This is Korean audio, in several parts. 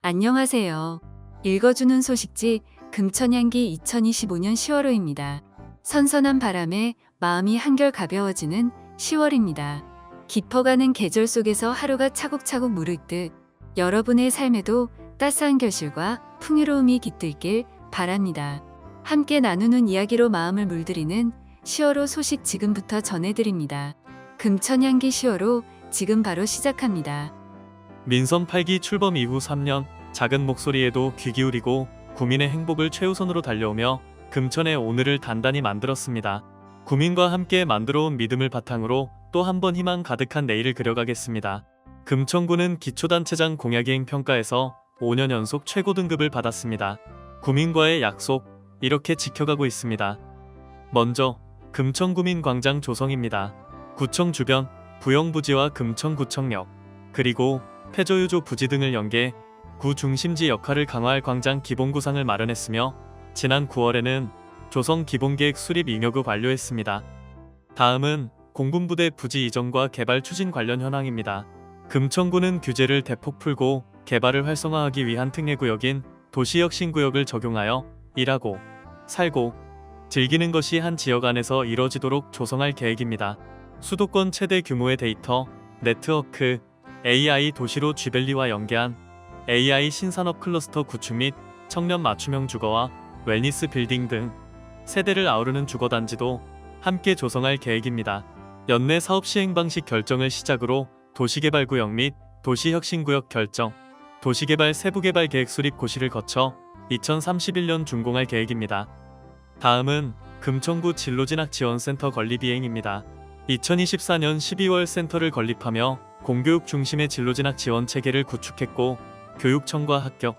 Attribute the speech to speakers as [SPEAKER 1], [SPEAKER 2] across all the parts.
[SPEAKER 1] 안녕하세요. 읽어주는 소식지 금천향기 2025년 10월호입니다. 선선한 바람에 마음이 한결 가벼워지는 10월입니다. 깊어가는 계절 속에서 하루가 차곡차곡 무르익듯 여러분의 삶에도 따스한 결실과 풍요로움이 깃들길 바랍니다. 함께 나누는 이야기로 마음을 물들이는 10월호 소식 지금부터 전해드립니다. 금천향기 10월호 지금 바로 시작합니다.
[SPEAKER 2] 민선 8기 출범 이후 3년, 작은 목소리에도 귀 기울이고 구민의 행복을 최우선으로 달려오며 금천의 오늘을 단단히 만들었습니다. 구민과 함께 만들어온 믿음을 바탕으로 또 한 번 희망 가득한 내일을 그려가겠습니다. 금천구는 기초단체장 공약이행 평가에서 5년 연속 최고 등급을 받았습니다. 구민과의 약속, 이렇게 지켜가고 있습니다. 먼저 금천구민광장 조성입니다. 구청 주변, 부영부지와 금천구청역, 그리고 폐저유조 부지 등을 연계 구 중심지 역할을 강화할 광장 기본구상을 마련했으며 지난 9월에는 조성 기본계획 수립 잉여급 완료했습니다. 다음은 공군부대 부지 이전과 개발 추진 관련 현황입니다. 금천구는 규제를 대폭 풀고 개발을 활성화하기 위한 특례구역인 도시혁신구역을 적용하여 일하고, 살고, 즐기는 것이 한 지역 안에서 이뤄지도록 조성할 계획입니다. 수도권 최대 규모의 데이터, 네트워크, AI 도시로 쥐밸리와 연계한 AI 신산업 클러스터 구축 및 청년 맞춤형 주거와 웰니스 빌딩 등 세대를 아우르는 주거단지도 함께 조성할 계획입니다. 연내 사업 시행 방식 결정을 시작으로 도시개발구역 및 도시혁신구역 결정, 도시개발 세부개발 계획 수립 고시를 거쳐 2031년 준공할 계획입니다. 다음은 금천구 진로진학지원센터 건립 이행입니다. 2024년 12월 센터를 건립하며 공교육 중심의 진로진학 지원 체계를 구축했고 교육청과 학교,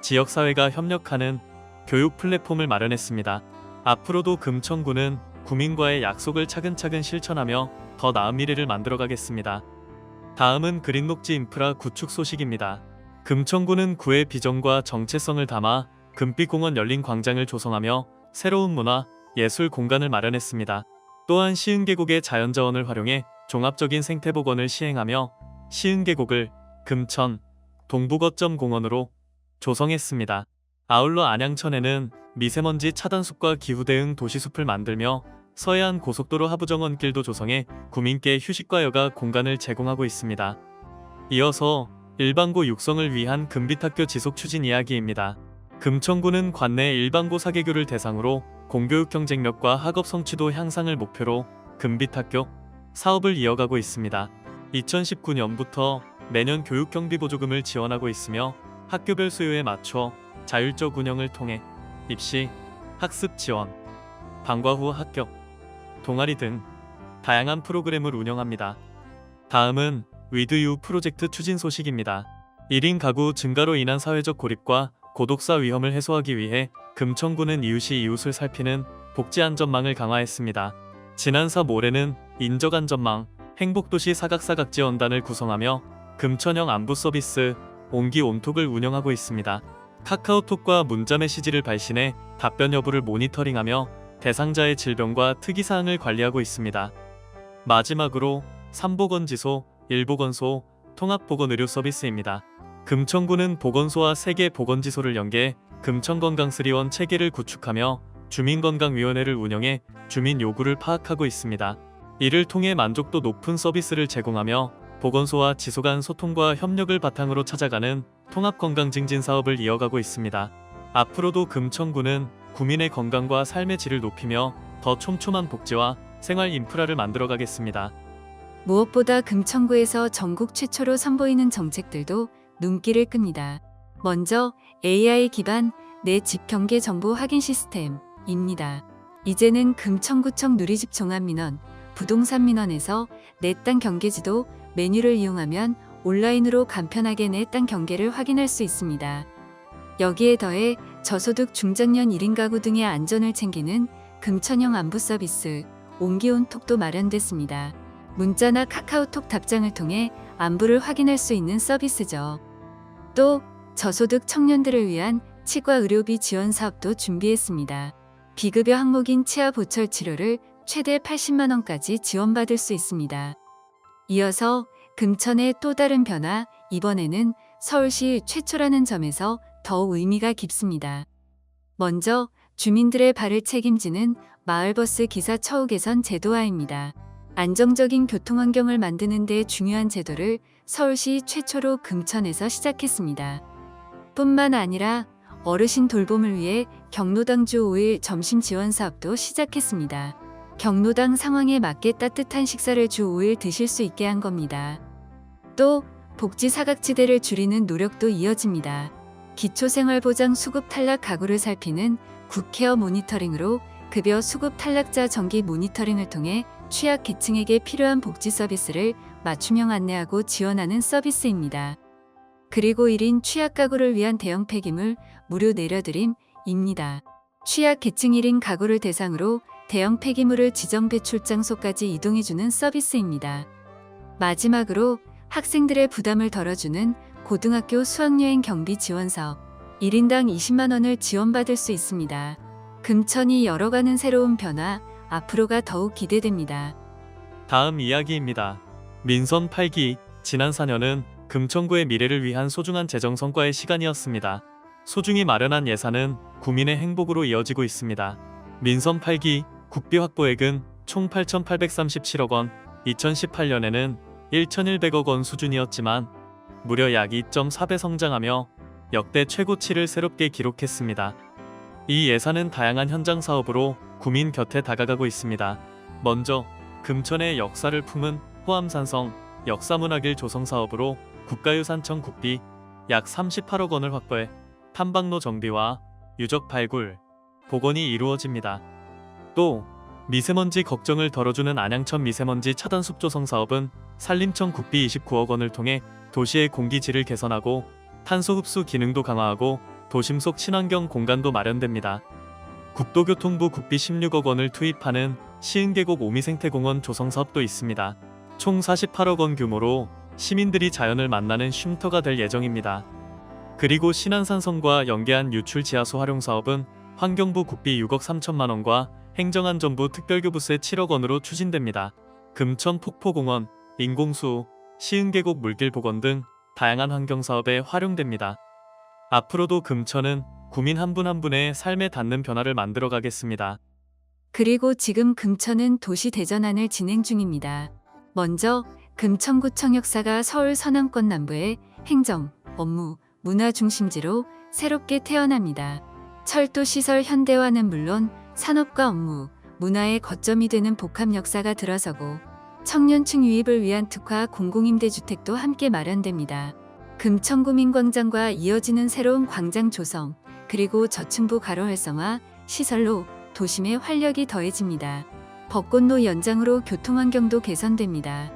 [SPEAKER 2] 지역사회가 협력하는 교육 플랫폼을 마련했습니다. 앞으로도 금천구는 구민과의 약속을 차근차근 실천하며 더 나은 미래를 만들어가겠습니다. 다음은 그린녹지 인프라 구축 소식입니다. 금천구는 구의 비전과 정체성을 담아 금빛공원 열린 광장을 조성하며 새로운 문화, 예술 공간을 마련했습니다. 또한 시흥계곡의 자연자원을 활용해 종합적인 생태복원을 시행하며 시흥계곡을 금천 동부거점 공원으로 조성했습니다. 아울러 안양천에는 미세먼지 차단숲과 기후대응 도시숲을 만들며 서해안 고속도로 하부정원길도 조성해 구민께 휴식과 여가 공간을 제공하고 있습니다. 이어서 일반고 육성을 위한 금빛학교 지속 추진 이야기입니다. 금천구는 관내 일반고 사개교를 대상으로 공교육 경쟁력과 학업 성취도 향상을 목표로 금빛학교 사업을 이어가고 있습니다. 2019년부터 매년 교육 경비 보조금을 지원하고 있으며 학교별 수요에 맞춰 자율적 운영을 통해 입시, 학습 지원, 방과 후 합격, 동아리 등 다양한 프로그램을 운영합니다. 다음은 위드유 프로젝트 추진 소식입니다. 1인 가구 증가로 인한 사회적 고립과 고독사 위험을 해소하기 위해 금천구는 이웃이 이웃을 살피는 복지안전망을 강화했습니다. 지난 4 올해는 인적안전망, 행복도시 사각사각지원단을 구성하며 금천형 안부 서비스 온기 온톡을 운영하고 있습니다. 카카오톡과 문자 메시지를 발신해 답변 여부를 모니터링하며 대상자의 질병과 특이사항을 관리하고 있습니다. 마지막으로 3보건지소, 1보건소, 통합보건의료 서비스입니다. 금천구는 보건소와 3개 보건지소를 연계해 금천건강스리원 체계를 구축하며 주민건강위원회를 운영해 주민 요구를 파악하고 있습니다. 이를 통해 만족도 높은 서비스를 제공하며 보건소와 지소 간 소통과 협력을 바탕으로 찾아가는 통합건강증진 사업을 이어가고 있습니다. 앞으로도 금천구는 구민의 건강과 삶의 질을 높이며 더 촘촘한 복지와 생활 인프라를 만들어가겠습니다.
[SPEAKER 1] 무엇보다 금천구에서 전국 최초로 선보이는 정책들도 눈길을 끕니다. 먼저 AI 기반 내 집 경계 정보 확인 시스템입니다. 이제는 금천구청 누리집 종합민원, 부동산 민원에서 내 땅 경계지도 메뉴를 이용하면 온라인으로 간편하게 내 땅 경계를 확인할 수 있습니다. 여기에 더해 저소득 중장년 1인 가구 등의 안전을 챙기는 금천형 안부 서비스 온기온톡도 마련됐습니다. 문자나 카카오톡 답장을 통해 안부를 확인할 수 있는 서비스죠. 또 저소득 청년들을 위한 치과 의료비 지원 사업도 준비했습니다. 비급여 항목인 치아 보철 치료를 최대 80만 원까지 지원받을 수 있습니다. 이어서 금천의 또 다른 변화, 이번에는 서울시 최초라는 점에서 더욱 의미가 깊습니다. 먼저 주민들의 발을 책임지는 마을버스 기사 처우 개선 제도화입니다. 안정적인 교통환경을 만드는 데 중요한 제도를 서울시 최초로 금천에서 시작했습니다. 뿐만 아니라 어르신 돌봄을 위해 경로당 주 5일 점심 지원 사업도 시작했습니다. 경로당 상황에 맞게 따뜻한 식사를 주 5일 드실 수 있게 한 겁니다. 또 복지 사각지대를 줄이는 노력도 이어집니다. 기초생활보장 수급 탈락 가구를 살피는 굿케어 모니터링으로 급여 수급 탈락자 정기 모니터링을 통해 취약 계층에게 필요한 복지 서비스를 맞춤형 안내하고 지원하는 서비스입니다. 그리고 1인 취약 가구를 위한 대형 폐기물 무료 내려드림입니다. 취약 계층 1인 가구를 대상으로 대형 폐기물을 지정 배출 장소까지 이동해주는 서비스입니다. 마지막으로 학생들의 부담을 덜어주는 고등학교 수학여행 경비 지원 사업 1인당 20만 원을 지원받을 수 있습니다. 금천이 열어가는 새로운 변화, 앞으로가 더욱 기대됩니다.
[SPEAKER 2] 다음 이야기입니다. 민선 8기, 지난 4년은 금천구의 미래를 위한 소중한 재정 성과의 시간이었습니다. 소중히 마련한 예산은 구민의 행복으로 이어지고 있습니다. 민선 8기 국비 확보액은 총 8,837억 원, 2018년에는 1,100억 원 수준이었지만 무려 약 2.4배 성장하며 역대 최고치를 새롭게 기록했습니다. 이 예산은 다양한 현장 사업으로 구민 곁에 다가가고 있습니다. 먼저 금천의 역사를 품은 호암산성 역사문화길 조성 사업으로 국가유산청 국비 약 38억 원을 확보해 탐방로 정비와 유적 발굴, 복원이 이루어집니다. 또 미세먼지 걱정을 덜어주는 안양천 미세먼지 차단숲 조성 사업은 산림청 국비 29억 원을 통해 도시의 공기질을 개선하고 탄소 흡수 기능도 강화하고 도심 속 친환경 공간도 마련됩니다. 국도교통부 국비 16억 원을 투입하는 시흥계곡 오미생태공원 조성 사업도 있습니다. 총 48억 원 규모로 시민들이 자연을 만나는 쉼터가 될 예정입니다. 그리고 신안산성과 연계한 유출 지하수 활용 사업은 환경부 국비 6억 3천만 원과 행정안전부 특별교부세 7억 원으로 추진됩니다. 금천 폭포공원, 인공수호, 시흥계곡 물길 복원 등 다양한 환경사업에 활용됩니다. 앞으로도 금천은 구민 한 분 한 분의 삶에 닿는 변화를 만들어 가겠습니다.
[SPEAKER 1] 그리고 지금 금천은 도시 대전환을 진행 중입니다. 먼저 금천구청 역사가 서울 서남권 남부의 행정, 업무, 문화 중심지로 새롭게 태어납니다. 철도 시설 현대화는 물론 산업과 업무, 문화의 거점이 되는 복합 역사가 들어서고 청년층 유입을 위한 특화 공공임대주택도 함께 마련됩니다. 금천구민광장과 이어지는 새로운 광장 조성, 그리고 저층부 가로 활성화, 시설로 도심의 활력이 더해집니다. 벚꽃로 연장으로 교통환경도 개선됩니다.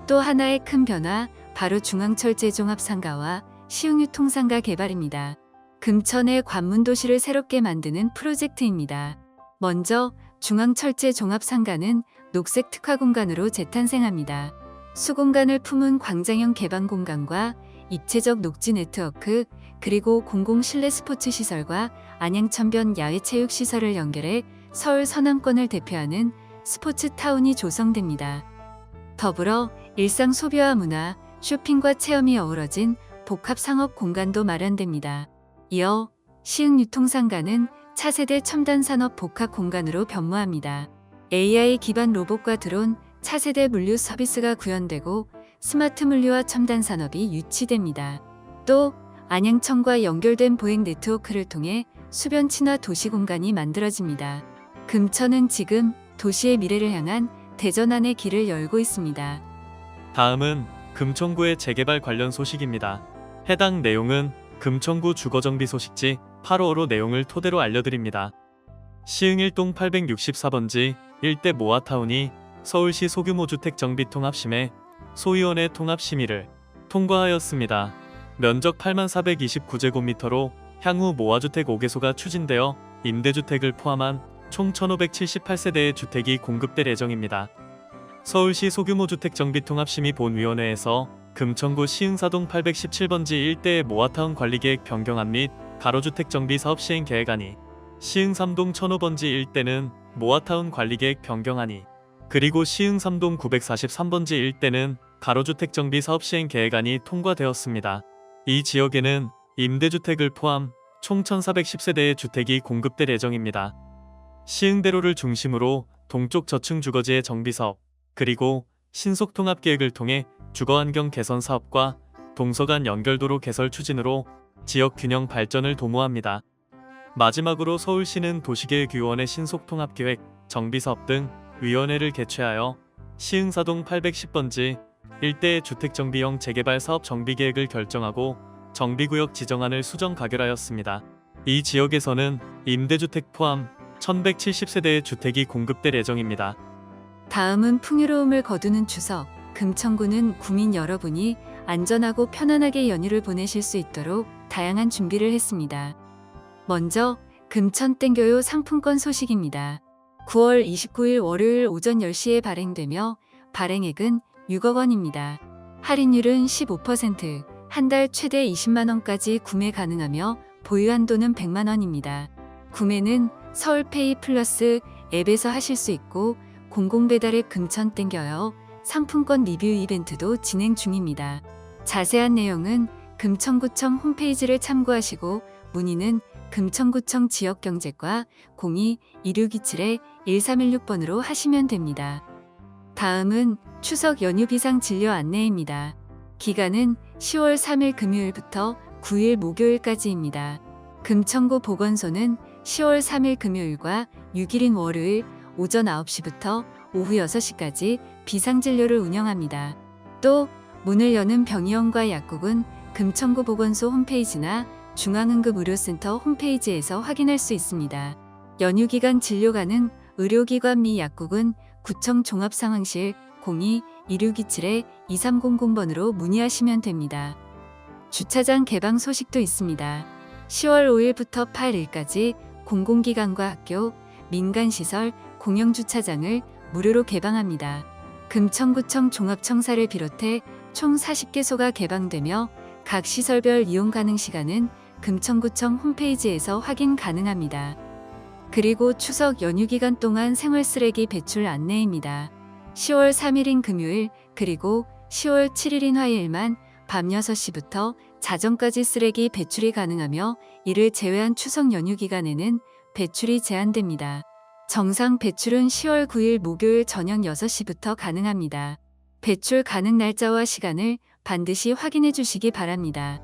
[SPEAKER 1] 또 하나의 큰 변화, 바로 중앙철제 종합상가와 시흥유통상가 개발입니다. 금천의 관문도시를 새롭게 만드는 프로젝트입니다. 먼저 중앙철제 종합상가는 녹색 특화 공간으로 재탄생합니다. 수공간을 품은 광장형 개방 공간과 입체적 녹지 네트워크, 그리고 공공 실내 스포츠 시설과 안양천변 야외 체육 시설을 연결해 서울 서남권을 대표하는 스포츠 타운이 조성됩니다. 더불어 일상 소비와 문화, 쇼핑과 체험이 어우러진 복합 상업 공간도 마련됩니다. 이어 시흥유통상가는 차세대 첨단 산업 복합 공간으로 변모합니다. AI 기반 로봇과 드론, 차세대 물류 서비스가 구현되고 스마트 물류와 첨단 산업이 유치됩니다. 또 안양천과 연결된 보행 네트워크를 통해 수변 친화 도시 공간이 만들어집니다. 금천은 지금 도시의 미래를 향한 대전환의 길을 열고 있습니다.
[SPEAKER 2] 다음은 금천구의 재개발 관련 소식입니다. 해당 내용은 금천구 주거정비 소식지 855로 내용을 토대로 알려드립니다. 시흥 1동 864번지 일대 모아타운이 서울시 소규모 주택 정비 통합심의 소위원회 통합심의를 통과하였습니다. 면적 8429제곱미터로 향후 모아주택 5개소가 추진되어 임대주택을 포함한 총 1578세대의 주택이 공급될 예정입니다. 서울시 소규모 주택 정비 통합심의 본위원회에서 금천구 시흥사동 817번지 일대의 모아타운 관리계획 변경안 및 가로주택 정비 사업 시행 계획안이, 시흥 3동 1005번지 일대는 모아타운 관리계획 변경안이, 그리고 시흥 3동 943번지 일대는 가로주택 정비 사업 시행 계획안이 통과되었습니다. 이 지역에는 임대주택을 포함 총 1410세대의 주택이 공급될 예정입니다. 시흥대로를 중심으로 동쪽 저층 주거지의 정비사업, 그리고 신속통합계획을 통해 주거환경 개선 사업과 동서간 연결도로 개설 추진으로 지역 균형 발전을 도모합니다. 마지막으로 서울시는 도시계획위원회 신속통합계획, 정비사업 등 위원회를 개최하여 시흥사동 810번지 일대의 주택정비형 재개발 사업 정비계획을 결정하고 정비구역 지정안을 수정 가결하였습니다. 이 지역에서는 임대주택 포함 1170세대의 주택이 공급될 예정입니다.
[SPEAKER 1] 다음은 풍요로움을 거두는 추석. 금천구는 구민 여러분이 안전하고 편안하게 연휴를 보내실 수 있도록 다양한 준비를 했습니다. 먼저 금천 땡겨요 상품권 소식입니다. 9월 29일 월요일 오전 10시에 발행되며 발행액은 6억 원입니다. 할인율은 15%, 한 달 최대 20만 원까지 구매 가능하며 보유 한도는 100만 원입니다. 구매는 서울페이 플러스 앱에서 하실 수 있고 공공배달앱 금천 땡겨요 상품권 리뷰 이벤트도 진행 중입니다. 자세한 내용은 금천구청 홈페이지를 참고하시고 문의는 금천구청 지역경제과 02-2627-1316번으로 하시면 됩니다. 다음은 추석 연휴 비상 진료 안내입니다. 기간은 10월 3일 금요일부터 9일 목요일까지입니다. 금천구 보건소는 10월 3일 금요일과 6일인 월요일 오전 9시부터 오후 6시까지 비상진료를 운영합니다. 또 문을 여는 병의원과 약국은 금천구 보건소 홈페이지나 중앙응급의료센터 홈페이지에서 확인할 수 있습니다. 연휴 기간 진료 가능 의료기관 미 약국은 구청 종합상황실 02-2627-2300번으로 문의하시면 됩니다. 주차장 개방 소식도 있습니다. 10월 5일부터 8일까지 공공기관과 학교, 민간시설, 공영주차장을 무료로 개방합니다. 금천구청 종합청사를 비롯해 총 40개소가 개방되며 각 시설별 이용 가능 시간은 금천구청 홈페이지에서 확인 가능합니다. 그리고 추석 연휴 기간 동안 생활쓰레기 배출 안내입니다. 10월 3일인 금요일 그리고 10월 7일인 화요일만 밤 6시부터 자정까지 쓰레기 배출이 가능하며 이를 제외한 추석 연휴 기간에는 배출이 제한됩니다. 정상 배출은 10월 9일 목요일 저녁 6시부터 가능합니다. 배출 가능 날짜와 시간을 반드시 확인해 주시기 바랍니다.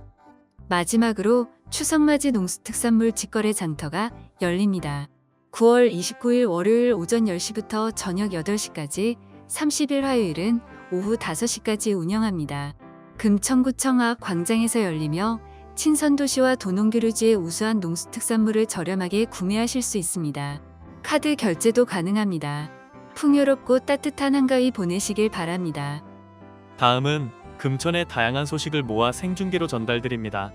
[SPEAKER 1] 마지막으로 추석맞이 농수특산물 직거래 장터가 열립니다. 9월 29일 월요일 오전 10시부터 저녁 8시까지, 30일 화요일은 오후 5시까지 운영합니다. 금천구청 앞 광장에서 열리며 친선도시와 도농교류지의 우수한 농수특산물을 저렴하게 구매하실 수 있습니다. 카드 결제도 가능합니다. 풍요롭고 따뜻한 한가위 보내시길 바랍니다.
[SPEAKER 2] 다음은 금천의 다양한 소식을 모아 생중계로 전달드립니다.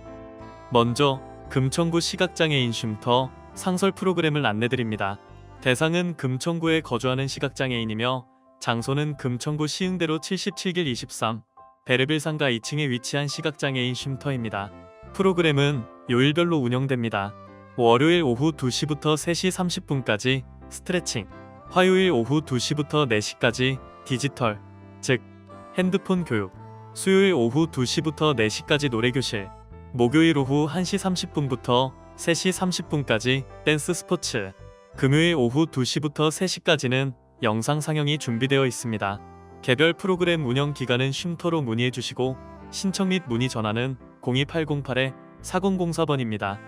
[SPEAKER 2] 먼저 금천구 시각장애인 쉼터 상설 프로그램을 안내드립니다. 대상은 금천구에 거주하는 시각장애인이며 장소는 금천구 시흥대로 77길 23 베르빌 상가 2층에 위치한 시각장애인 쉼터입니다. 프로그램은 요일별로 운영됩니다. 월요일 오후 2시부터 3시 30분까지 스트레칭, 화요일 오후 2시부터 4시까지 디지털, 즉 핸드폰 교육, 수요일 오후 2시부터 4시까지 노래교실, 목요일 오후 1시 30분부터 3시 30분까지 댄스 스포츠, 금요일 오후 2시부터 3시까지는 영상 상영이 준비되어 있습니다. 개별 프로그램 운영 기간은 쉼터로 문의해 주시고 신청 및 문의 전화는 02808-4004번입니다.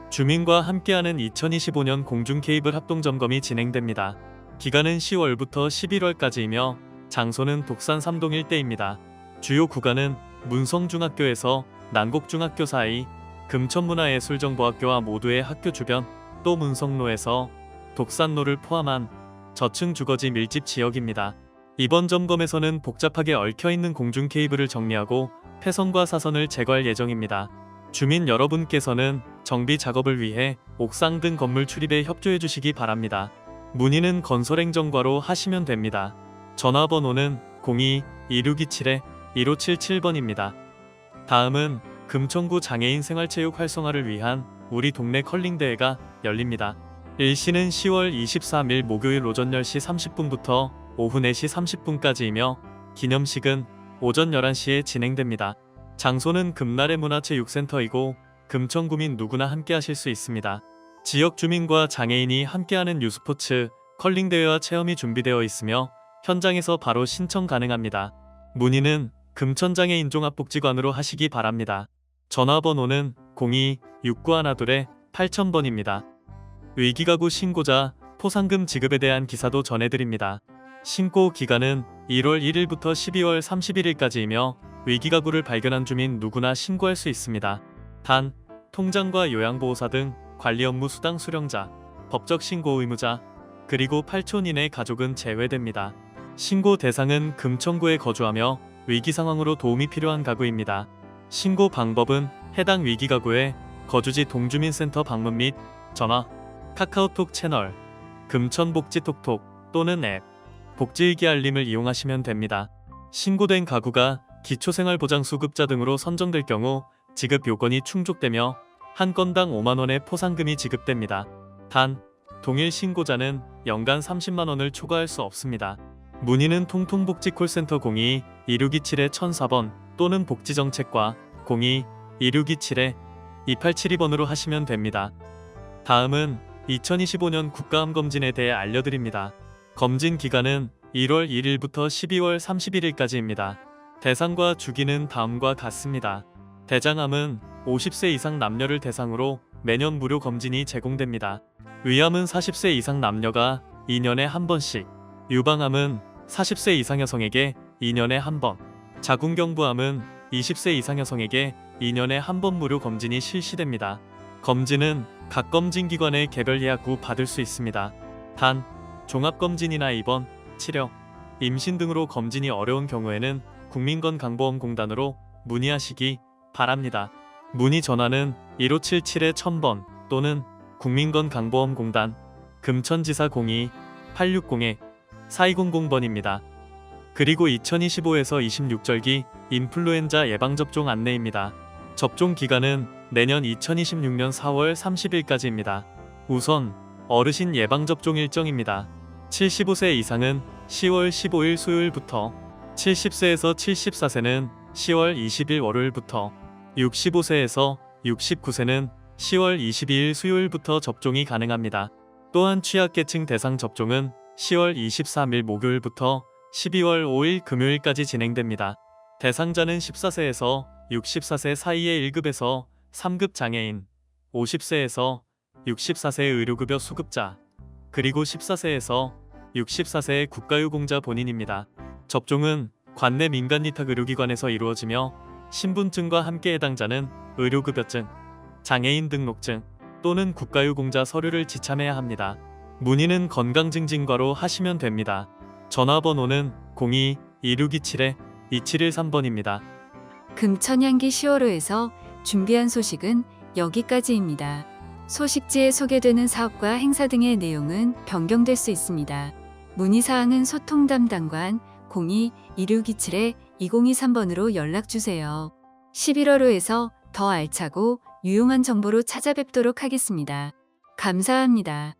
[SPEAKER 2] 주민과 함께하는 2025년 공중 케이블 합동점검이 진행됩니다. 기간은 10월부터 11월까지이며 장소는 독산 3동 일대입니다. 주요 구간은 문성중학교에서 난곡중학교 사이, 금천문화예술정보학교와 모두의 학교 주변, 또 문성로에서 독산로를 포함한 저층 주거지 밀집 지역입니다. 이번 점검에서는 복잡하게 얽혀있는 공중 케이블을 정리하고 폐선과 사선을 제거할 예정입니다. 주민 여러분께서는 정비 작업을 위해 옥상 등 건물 출입에 협조해 주시기 바랍니다. 문의는 건설행정과로 하시면 됩니다. 전화번호는 02-2627-1577번입니다. 다음은 금천구 장애인 생활체육 활성화를 위한 우리 동네 컬링대회가 열립니다. 일시는 10월 23일 목요일 오전 10시 30분부터 오후 4시 30분까지이며 기념식은 오전 11시에 진행됩니다. 장소는 금나래 문화체육센터이고 금천구민 누구나 함께 하실 수 있습니다. 지역 주민과 장애인이 함께하는 유스포츠, 컬링 대회와 체험이 준비되어 있으며 현장에서 바로 신청 가능합니다. 문의는 금천장애인종합복지관으로 하시기 바랍니다. 전화번호는 02-6912-8000번입니다. 위기가구 신고자 포상금 지급에 대한 기사도 전해드립니다. 신고 기간은 1월 1일부터 12월 31일까지이며 위기가구를 발견한 주민 누구나 신고할 수 있습니다. 단, 통장과 요양보호사 등 관리 업무 수당 수령자, 법적 신고 의무자, 그리고 8촌 이내 가족은 제외됩니다. 신고 대상은 금천구에 거주하며 위기 상황으로 도움이 필요한 가구입니다. 신고 방법은 해당 위기가구의 거주지 동주민센터 방문 및 전화, 카카오톡 채널, 금천복지톡톡 또는 앱, 복지의기 알림을 이용하시면 됩니다. 신고된 가구가 기초생활보장수급자 등으로 선정될 경우 지급 요건이 충족되며 한 건당 5만원의 포상금이 지급됩니다. 단, 동일 신고자는 연간 30만원을 초과할 수 없습니다. 문의는 통통복지콜센터 02-2627-1004번 또는 복지정책과 02-2627-2872번으로 하시면 됩니다. 다음은 2025년 국가암검진에 대해 알려드립니다. 검진 기간은 1월 1일부터 12월 31일까지입니다. 대상과 주기는 다음과 같습니다. 대장암은 50세 이상 남녀를 대상으로 매년 무료 검진이 제공됩니다. 위암은 40세 이상 남녀가 2년에 한 번씩, 유방암은 40세 이상 여성에게 2년에 한 번, 자궁경부암은 20세 이상 여성에게 2년에 한 번 무료 검진이 실시됩니다. 검진은 각 검진기관에 개별 예약 후 받을 수 있습니다. 단, 종합검진이나 입원, 치료, 임신 등으로 검진이 어려운 경우에는 국민건강보험공단으로 문의하시기 바랍니다. 문의 전화는 1577-1000번 또는 국민건강보험공단 금천지사 02-860-4200번입니다. 그리고 2025에서 26절기 인플루엔자 예방접종 안내입니다. 접종 기간은 내년 2026년 4월 30일까지입니다. 우선 어르신 예방접종 일정입니다. 75세 이상은 10월 15일 수요일부터, 70세에서 74세는 10월 20일 월요일부터, 65세에서 69세는 10월 22일 수요일부터 접종이 가능합니다. 또한 취약계층 대상 접종은 10월 23일 목요일부터 12월 5일 금요일까지 진행됩니다. 대상자는 14세에서 64세 사이의 1급에서 3급 장애인, 50세에서 64세 의료급여 수급자, 그리고 14세에서 64세의 국가유공자 본인입니다. 접종은 관내 민간위탁 의료기관에서 이루어지며 신분증과 함께 해당자는 의료급여증, 장애인 등록증 또는 국가유공자 서류를 지참해야 합니다. 문의는 건강증진과로 하시면 됩니다. 전화번호는 02-2627-2713번입니다.
[SPEAKER 1] 금천향기 10월호에서 준비한 소식은 여기까지입니다. 소식지에 소개되는 사업과 행사 등의 내용은 변경될 수 있습니다. 문의사항은 소통담당관 02-2627-2023번으로 연락주세요. 11월호에서 더 알차고 유용한 정보로 찾아뵙도록 하겠습니다. 감사합니다.